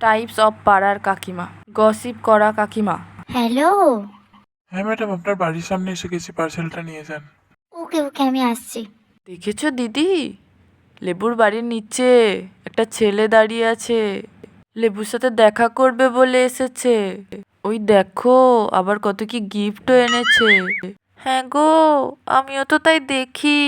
Types of পাড়ার কাকিমা, gossip করা কাকিমা। হ্যালো। হ্যাঁ ম্যাডাম, আপনার বাড়ির সামনে এসে গেছি, পার্সেলটা নিয়ে যান। ওকে ওকে, আমি আসছি। দেখেছো দিদি, লেবুর বাড়ির নিচে একটা ছেলে দাঁড়িয়ে আছে, লেবুর সাথে দেখা করবে বলে এসেছে। ওই দেখো, আবার কত কি গিফটও এনেছে। হ্যাঁ গো, আমিও তো তাই দেখি,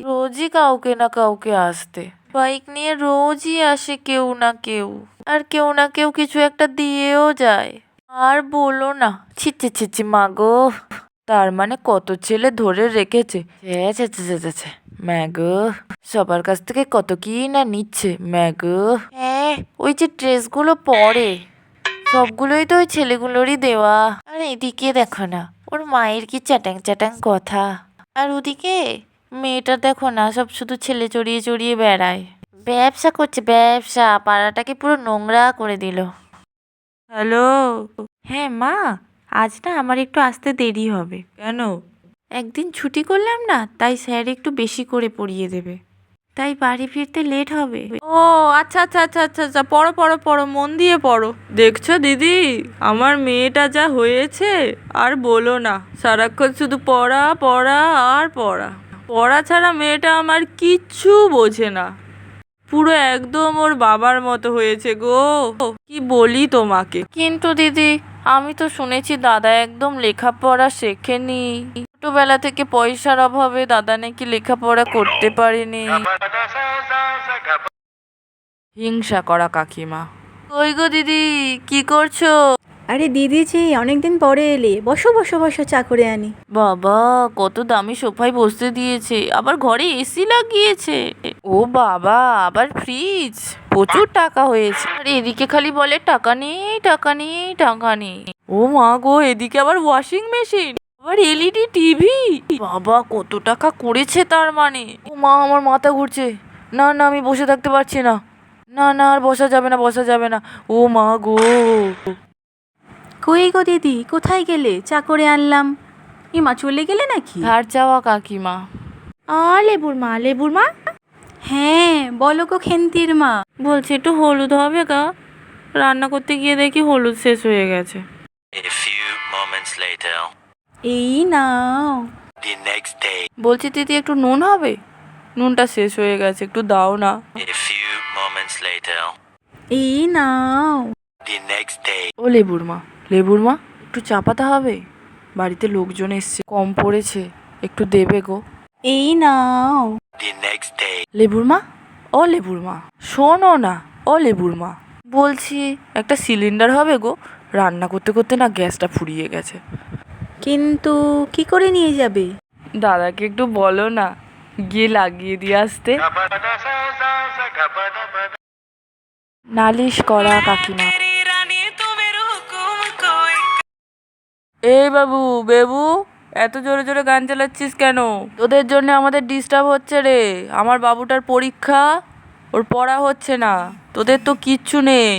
রোজই কাউকে না কাউকে আসতে, বাইক নিয়ে রোজই আসে কেউ না কেউ, আর কেউ না কেউ কিছু একটা দিয়েও যায়। আর বলো না, ছিচি ছিচি মা গো, তার মানে কত ছেলে ধরে রেখেছে। ম্যাগো, সবার কাছ থেকে কত কি না নিচ্ছে ম্যাগো। হ্যাঁ, ওই যে ড্রেসগুলো পরে সবগুলোই তো ওই ছেলেগুলোরই দেওয়া। আর এদিকে দেখো না, ওর মায়ের কি চ্যাটাং চ্যাটাং কথা। আর ওদিকে মেয়েটা দেখো না, সব শুধু ছেলে চড়িয়ে চড়িয়ে বেড়ায়, ব্যবসা করছে ব্যবসা, পাড়াটাকে পুরো নোংরা করে দিল। হ্যালো। হ্যাঁ মা, আজ না আমার একটু আসতে দেরি হবে। কেন? একদিন ছুটি করলাম না, তাই স্যার একটু বেশি করে পড়িয়ে দেবে, তাই বাড়ি ফিরতে লেট হবে। ও আচ্ছা আচ্ছা আচ্ছা আচ্ছা আচ্ছা, পড়ো পড়ো পড়ো, মন দিয়ে পড়ো। দেখছো দিদি, আমার মেয়েটা যা হয়েছে আর বলো না, সারাক্ষণ শুধু পড়া পড়া আর পড়া। পড়া ছাড়া মেয়েটা আমার কিচ্ছু বোঝে না, পুরো একদম ওর বাবার মতো হয়েছে গো। কি বলি তোমাকে। কিন্তু দিদি, আমি তো শুনেছি দাদা একদম লেখাপড়া শেখেনি, ছোটবেলা থেকে পয়সার অভাবে দাদা নাকি লেখাপড়া করতে পারেনি। হিংসা করা কাকিমা। কই গো দিদি, কি করছো? আরে দিদি যে অনেকদিন পরে এলে, বসো বসো বসো, চা করে আনি। বাবা, কত দামি সোফায় বসতে দিয়েছে, আবার ঘরে এসি লাগিয়েছে। ও বাবা, আবার ফ্রিজ, প্রচুর টাকা হয়েছে। আর এদিকে খালি বলে টাকা নেই টাকা নেই টাকা নেই। ও মা গো, এদিকে আবার ওয়াশিং মেশিন, আবার এলইডি টিভি। বাবা, কত টাকা করেছে তার মানে। ও মা, আমার মাথা ঘুরছে। না না, আমি বসে থাকতে পারছি না। না না, আর বসা যাবে না, বসা যাবে না। ও মা গো। কই গো দিদি, কোথায় গেলে? চা করে আনলাম। মা চলে গেলে নাকি? ধার চাওয়া কাকিমা। লেবুর মা, লেবুর মা। হ্যাঁ বলো গো খেন্তির মা। বলছি একটু হলুদ হবে গা, রান্না করতে গিয়ে দেখি হলুদ শেষ হয়ে গেছে। A few moments later. এই নাও। The next day. বলছি দিদি, একটু নুন হবে? নুনটা শেষ হয়ে গেছে, একটু দাও না। A few moments later. এই নাও। The next day. ও লেবুর মা, লেবুর মা, একটু চা পাতা হবে? বাড়িতে লোকজন এসছে, কম পড়েছে, একটু দেবে গো। এই নাও। The next day. লেবুর মা, ও লেবুর মা, শোনো না। ও লেবুর মা, বলছি একটা সিলিন্ডার হবে গো, রান্না করতে করতে না গ্যাসটা ফুরিয়ে গেছে। কিন্তু কি করে নিয়ে যাবে? দাদাকে একটু বলো না, গিয়ে লাগিয়ে দিয়ে আসতে। নালিশ করা কাকিমা। এই বাবু, বেবু, এত জোরে জোরে গান চালাচ্ছিস কেন? তোদের জন্য আমাদের ডিস্টার্ব হচ্ছে রে। আমার বাবুটার পরীক্ষা, ওর পড়া হচ্ছে না, তোদের তো কিচ্ছু নেই।